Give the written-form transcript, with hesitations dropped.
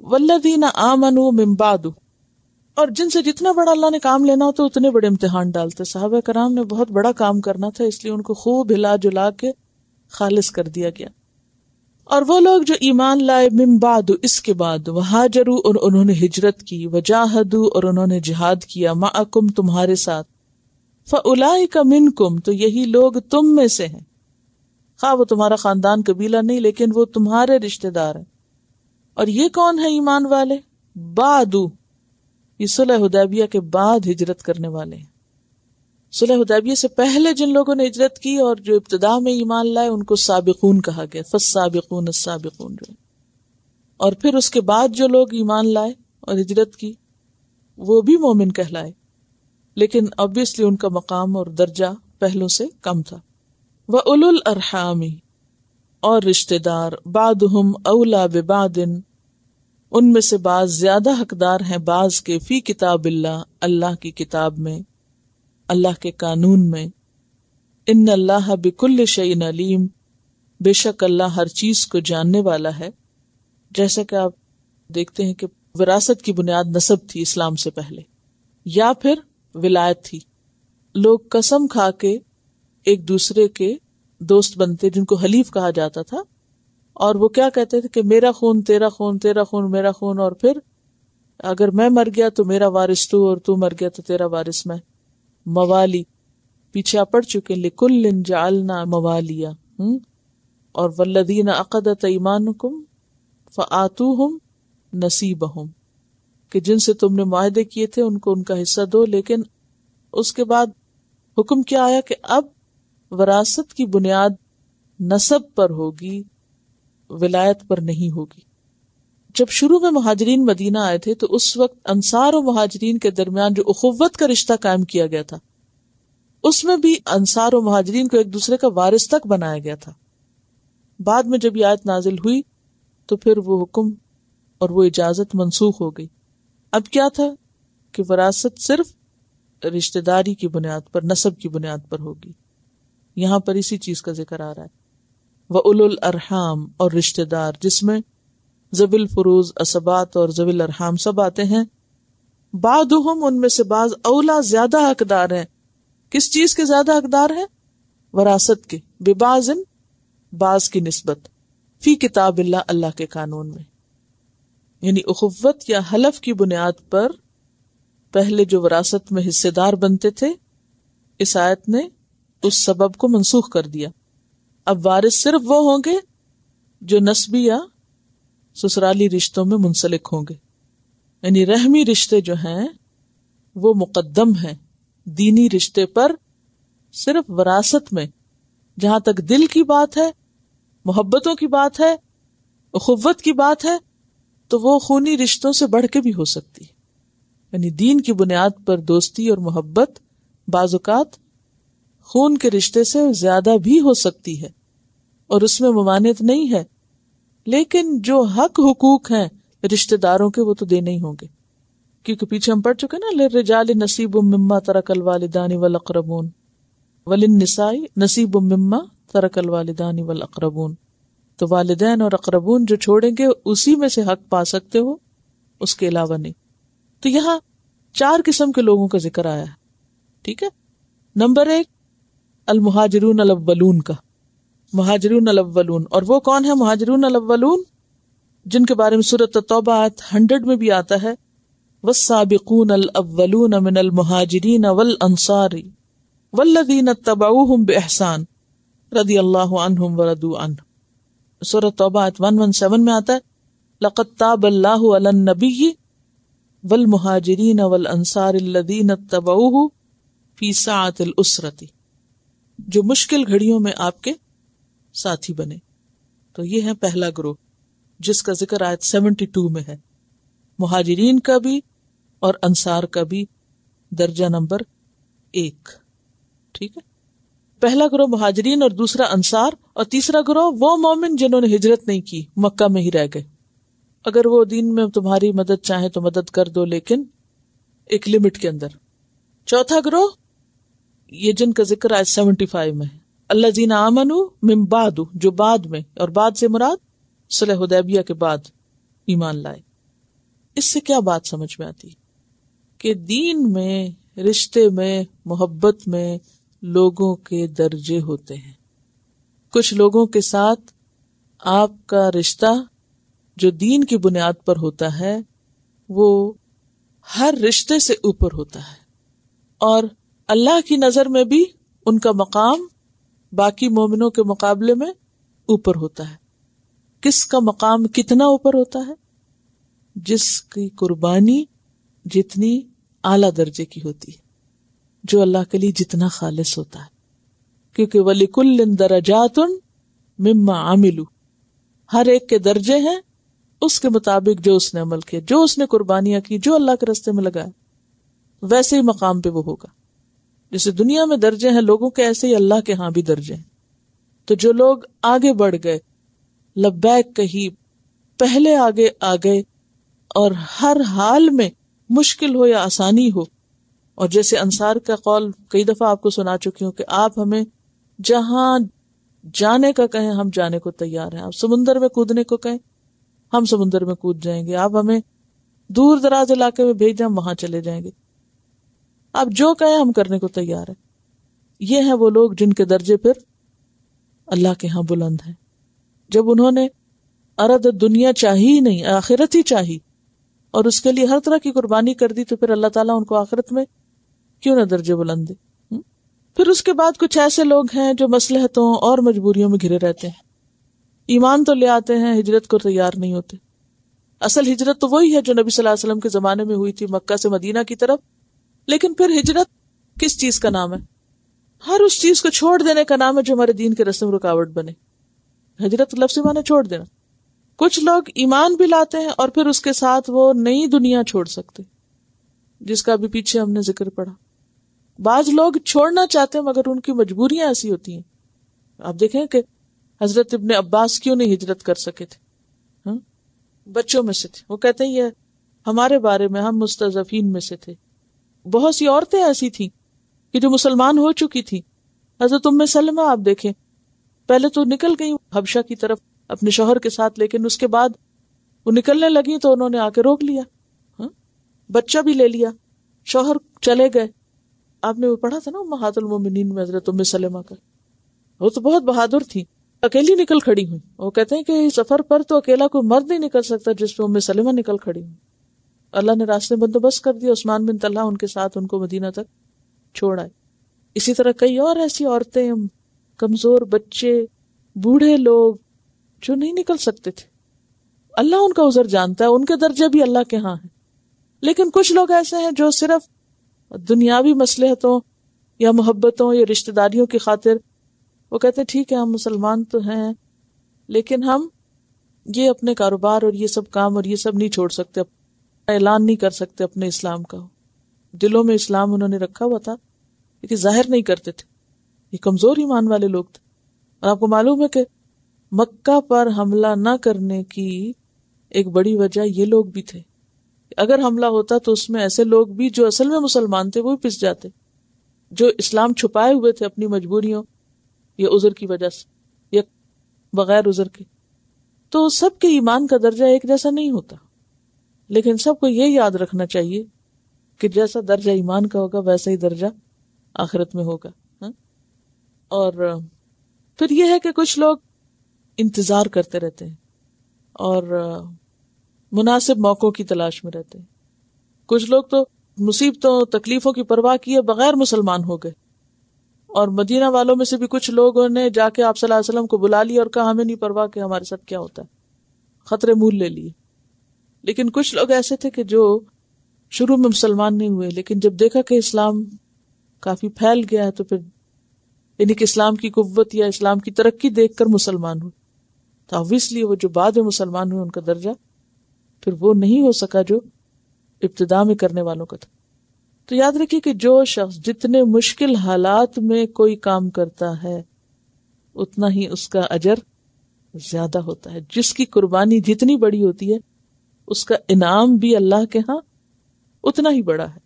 والذین آمنوا من بعد، اور جن سے جتنا بڑا اللہ نے کام لینا ہوتا اتنے بڑے امتحان ڈالتے. صحابہ کرام نے بہت بڑا کام کرنا تھا، اس لیے ان کو خوب ہلا جلا کے خالص کر دیا گیا. اور وہ لوگ جو ایمان لائے من بعد، اس کے بعد، وہاجروا، اور انہوں نے ہجرت کی، وجاہدوا، اور انہوں نے جہاد کیا، معکم، تمہارے ساتھ، فاولئک منکم، تو یہی لوگ تم میں سے ہیں. خواہ وہ تمہارا خاندان قبیلہ نہیں لیکن وہ تمہارے رشتہ دار ہیں. اور یہ کون ہے ایمان والے؟ بعدو، یہ صلح حدیبیہ کے بعد ہجرت کرنے والے ہیں. صلح حدیبیہ سے پہلے جن لوگوں نے ہجرت کی اور جو ابتدا میں ایمان لائے ان کو سابقون کہا گیا، فالسابقون السابقون جو. اور پھر اس کے بعد جو لوگ ایمان لائے اور ہجرت کی وہ بھی مومن کہلائے، لیکن obviously ان کا مقام اور درجہ پہلوں سے کم تھا. وَأُولُو الْأَرْحَامِ، اور رشتہ دار، بعضهم اولیٰ ببعض، ان میں سے بعض زیادہ حقدار ہیں بعض کے، فی کتاب اللہ، اللہ کی کتاب میں، اللہ کے قانون میں. ان اللہ بکل شیء علیم، بے شک اللہ ہر چیز کو جاننے والا ہے. جیسا کہ آپ دیکھتے ہیں کہ وراثت کی بنیاد نسب تھی اسلام سے پہلے، یا پھر ولایت تھی. لوگ قسم کھا کے ایک دوسرے کے دوست بنتے جن کو حلیف کہا جاتا تھا، اور وہ کیا کہتے تھے کہ میرا خون تیرا خون، تیرا خون میرا خون، اور پھر اگر میں مر گیا تو میرا وارث تو، اور تو مر گیا تو تیرا وارث میں. موالی پیچھے آپ پڑھ چکے، لِكُلٍّ جَعَلْنَا مَوَالِيَ، اور وَالَّذِينَ عَقَدَتْ أَيْمَانُكُمْ فَآتُوهُمْ نَصِيبَهُمْ، کہ جن سے تم نے معاہدے کیے تھے ان کو ان کا حصہ دو. لیکن اس کے بعد حکم کیا آیا کہ اب وراثت کی بنیاد نسب پر ہوگی، ولایت پر نہیں ہوگی. جب شروع میں مہاجرین مدینہ آئے تھے تو اس وقت انصار و مہاجرین کے درمیان جو اخوت کا رشتہ قائم کیا گیا تھا، اس میں بھی انصار و مہاجرین کو ایک دوسرے کا وارث تک بنایا گیا تھا. بعد میں جب یہ آیت نازل ہوئی تو پھر وہ حکم اور وہ اجازت منسوخ ہو گئی. اب کیا تھا کہ وراثت صرف رشتہ داری کی بنیاد پر، نسب کی بنیاد پر ہوگی. یہاں پر اسی چیز کا ذکر آ رہا ہے. وَأُولُو الْأَرْحَامِ، اور رشتہ دار، جس میں ذوی الفروض، عصبات اور ذوی الارحام سب آتے ہیں. بعضهم، ان میں سے بعض، اولا، زیادہ حقدار ہیں. کس چیز کے زیادہ حقدار ہیں؟ وراثت کے. ببعض، بعض کی نسبت، فی کتاب اللہ، اللہ کے قانون میں. یعنی اخوت یا حلف کی بنیاد پر پہلے جو وراثت میں حصے دار بنتے تھے، اس آیت نے اس سبب کو منسوخ کر دیا. اب وارث صرف وہ ہوں گے جو نسبی یا سسرالی رشتوں میں منسلک ہوں گے. یعنی رحمی رشتے جو ہیں وہ مقدم ہیں دینی رشتے پر. صرف وراثت میں جہاں تک دل کی بات ہے، محبتوں کی بات ہے، اخوت کی بات ہے، تو وہ خونی رشتوں سے بڑھ کے بھی ہو سکتی ہے. یعنی دین کی بنیاد پر دوستی اور محبت بعض اوقات خون کے رشتے سے زیادہ بھی ہو سکتی ہے، اور اس میں ممانعت نہیں ہے. لیکن جو حق حقوق ہیں رشتہ داروں کے وہ تو دینے ہی ہوں گے، کیونکہ پیچھے ہم پڑھ چکے نا، للرجال نصیب مما ترک الوالدان والاقربون وللنساء نصیب مما ترک الوالدان والاقربون. تو والدین اور اقربون جو چھوڑیں گے اسی میں سے حق پا سکتے ہو، اس کے علاوہ نہیں. تو یہاں 4 قسم کے لوگوں کا ذکر آیا ہے. ٹھیک ہے. نمبر 1 المہاجرون الاولون کا، مہاجرون الاولون. اور وہ کون ہے مہاجرون الاولون؟ جن کے بارے میں سورۃ التوبہ آیت 100 میں بھی آتا ہے، والسابقون الاولون من المہاجرین والانصار والذین اتبعوہم باحسان رضی اللہ عنہم ورضوا عنہ. سورۃ توبہ آیت 117 میں آتا ہے، لقد تاب اللہ علی النبی والمہاجرین والانصار الذین اتبعوہ فی ساعۃ الاسرۃ، جو مشکل گھڑیوں میں آپ کے ساتھی بنے. تو یہ ہے پہلا گروہ جس کا ذکر آیت 72 میں ہے. مہاجرین کا بھی اور انصار کا بھی درجہ نمبر 1. ٹھیک ہے. پہلا گروہ مہاجرین اور دوسرا انصار، اور تیسرا گروہ وہ مومن جنہوں نے ہجرت نہیں کی، مکہ میں ہی رہ گئے. اگر وہ دین میں تمہاری مدد چاہیں تو مدد کر دو، لیکن ایک لمٹ کے اندر. چوتھا گروہ یہ جن کا ذکر آیت 75 میں ہے، الذین آمنوا من بعد، جو بعد میں، اور بعد سے مراد صلح حدیبیہ کے بعد ایمان لائے. اس سے کیا بات سمجھ میں آتی کہ دین میں، رشتے میں، محبت میں لوگوں کے درجے ہوتے ہیں. کچھ لوگوں کے ساتھ آپ کا رشتہ جو دین کی بنیاد پر ہوتا ہے وہ ہر رشتے سے اوپر ہوتا ہے، اور اللہ کی نظر میں بھی ان کا مقام باقی مومنوں کے مقابلے میں اوپر ہوتا ہے. کس کا مقام کتنا اوپر ہوتا ہے؟ جس کی قربانی جتنی اعلیٰ درجے کی ہوتی ہے، جو اللہ کے لیے جتنا خالص ہوتا ہے. کیونکہ وَلِكُلٍّ دَرَجَاتٌ مِمَّا عَمِلُوا، ہر ایک کے درجے ہیں اس کے مطابق جو اس نے عمل کیا، جو اس نے قربانیاں کی، جو اللہ کے راستے میں لگایا، ویسے ہی مقام پہ وہ ہوگا. جیسے دنیا میں درجے ہیں لوگوں کے، ایسے ہی اللہ کے ہاں بھی درجے ہیں. تو جو لوگ آگے بڑھ گئے، لبیک کہی، پہلے آگے آ گئے، اور ہر حال میں مشکل ہو یا آسانی ہو، اور جیسے انصار کا قول کئی دفعہ آپ کو سنا چکی ہوں کہ آپ ہمیں جہاں جانے کا کہیں ہم جانے کو تیار ہیں، آپ سمندر میں کودنے کو کہیں ہم سمندر میں کود جائیں گے، آپ ہمیں دور دراز علاقے میں بھیج دیں ہم وہاں چلے جائیں گے، آپ جو کہیں ہم کرنے کو تیار ہیں. یہ ہیں وہ لوگ جن کے درجے پھر اللہ کے ہاں بلند ہیں. جب انہوں نے ارد دنیا چاہی ہی نہیں، آخرت ہی چاہی، اور اس کے لیے ہر طرح کی قربانی کر دی، تو پھر اللہ تعالیٰ ان کو آخرت میں کیوں نہ درجے بلند دے. پھر اس کے بعد کچھ ایسے لوگ ہیں جو مصلحتوں اور مجبوریوں میں گھرے رہتے ہیں، ایمان تو لے آتے ہیں، ہجرت کو تیار نہیں ہوتے. اصل ہجرت تو وہی ہے جو نبی صلی اللہ علیہ وسلم کے زمانے میں ہوئی تھی، مکہ سے مدینہ کی طرف. لیکن پھر ہجرت کس چیز کا نام ہے؟ ہر اس چیز کو چھوڑ دینے کا نام ہے جو ہمارے دین کے رسم رکاوٹ بنے. ہجرت لفظی معنی چھوڑ دینا. کچھ لوگ ایمان بھی لاتے ہیں اور پھر اس کے ساتھ وہ نئی دنیا چھوڑ سکتے، جس کا بھی پیچھے ہم نے ذکر پڑھا. بعض لوگ چھوڑنا چاہتے ہیں مگر ان کی مجبوریاں ایسی ہوتی ہیں. آپ دیکھیں کہ حضرت ابن عباس کیوں نہیں ہجرت کر سکے تھے؟ بچوں میں سے تھے، وہ کہتے ہیں یہ ہمارے بارے میں، ہم مستضعفین میں سے تھے. بہت سی عورتیں ایسی تھیں کہ جو مسلمان ہو چکی تھی. حضرت ام سلمہ آپ دیکھیں، پہلے تو نکل گئی حبشہ کی طرف اپنے شوہر کے ساتھ، لیکن اس کے بعد وہ نکلنے لگی تو انہوں نے آ کے روک لیا، بچہ بھی لے لیا، شوہر چلے گئے. آپ نے وہ پڑھا تھا نا امہات المومنین میں حضرت ام سلمہ کا، وہ تو بہت بہادر تھی، اکیلی نکل کھڑی ہوئی. وہ کہتے ہیں کہ سفر پر تو اکیلا کوئی مرد نہیں نکل سکتا جس پہ ام سلمہ نکل کھڑی ہوئی. اللہ نے راستے بندوبست کر دیا، عثمان بن طلحہ ان کے ساتھ ان کو مدینہ تک چھوڑ آئے. اسی طرح کئی اور ایسی عورتیں، کمزور بچے، بوڑھے لوگ جو نہیں نکل سکتے تھے. اللہ ان کا عذر جانتا ہے، ان کے درجے بھی اللہ کے ہاں ہیں. لیکن کچھ لوگ ایسے ہیں جو صرف دنیاوی مصلحتوں یا محبتوں یا رشتہ داریوں کی خاطر وہ کہتے ہیں ٹھیک ہے ہم مسلمان تو ہیں لیکن ہم یہ اپنے کاروبار اور یہ سب کام اور یہ سب نہیں چھوڑ سکتے، اعلان نہیں کر سکتے اپنے اسلام کا. دلوں میں اسلام انہوں نے رکھا ہوا تھا لیکن ظاہر نہیں کرتے تھے. یہ کمزور ایمان والے لوگ تھے. اور آپ کو معلوم ہے کہ مکہ پر حملہ نہ کرنے کی ایک بڑی وجہ یہ لوگ بھی تھے. اگر حملہ ہوتا تو اس میں ایسے لوگ بھی جو اصل میں مسلمان تھے وہ بھی پس جاتے، جو اسلام چھپائے ہوئے تھے اپنی مجبوریوں یا عذر کی وجہ سے یا بغیر عذر کے. تو سب کے ایمان کا درجہ ایک جیسا نہیں ہوتا، لیکن سب کو یہ یاد رکھنا چاہیے کہ جیسا درجہ ایمان کا ہوگا ویسا ہی درجہ آخرت میں ہوگا. اور پھر یہ ہے کہ کچھ لوگ انتظار کرتے رہتے ہیں اور مناسب موقعوں کی تلاش میں رہتے ہیں. کچھ لوگ تو مصیبتوں تکلیفوں کی پرواہ کیے بغیر مسلمان ہو گئے، اور مدینہ والوں میں سے بھی کچھ لوگوں نے جا کے آپ صلی اللہ علیہ وسلم کو بلا لیا اور کہا ہمیں نہیں پرواہ کہ ہمارے ساتھ کیا ہوتا ہے، خطرے مول لے لیے. لیکن کچھ لوگ ایسے تھے کہ جو شروع میں مسلمان نہیں ہوئے، لیکن جب دیکھا کہ اسلام کافی پھیل گیا ہے تو پھر یعنی کہ اسلام کی قوت یا اسلام کی ترقی دیکھ کر مسلمان ہوئے. تو obviously وہ جو بعد میں مسلمان ہوئے ان کا درجہ پھر وہ نہیں ہو سکا جو ابتدا میں کرنے والوں کا تھا. تو یاد رکھیے کہ جو شخص جتنے مشکل حالات میں کوئی کام کرتا ہے اتنا ہی اس کا اجر زیادہ ہوتا ہے. جس کی قربانی جتنی بڑی ہوتی ہے اس کا انعام بھی اللہ کے ہاں اتنا ہی بڑا ہے.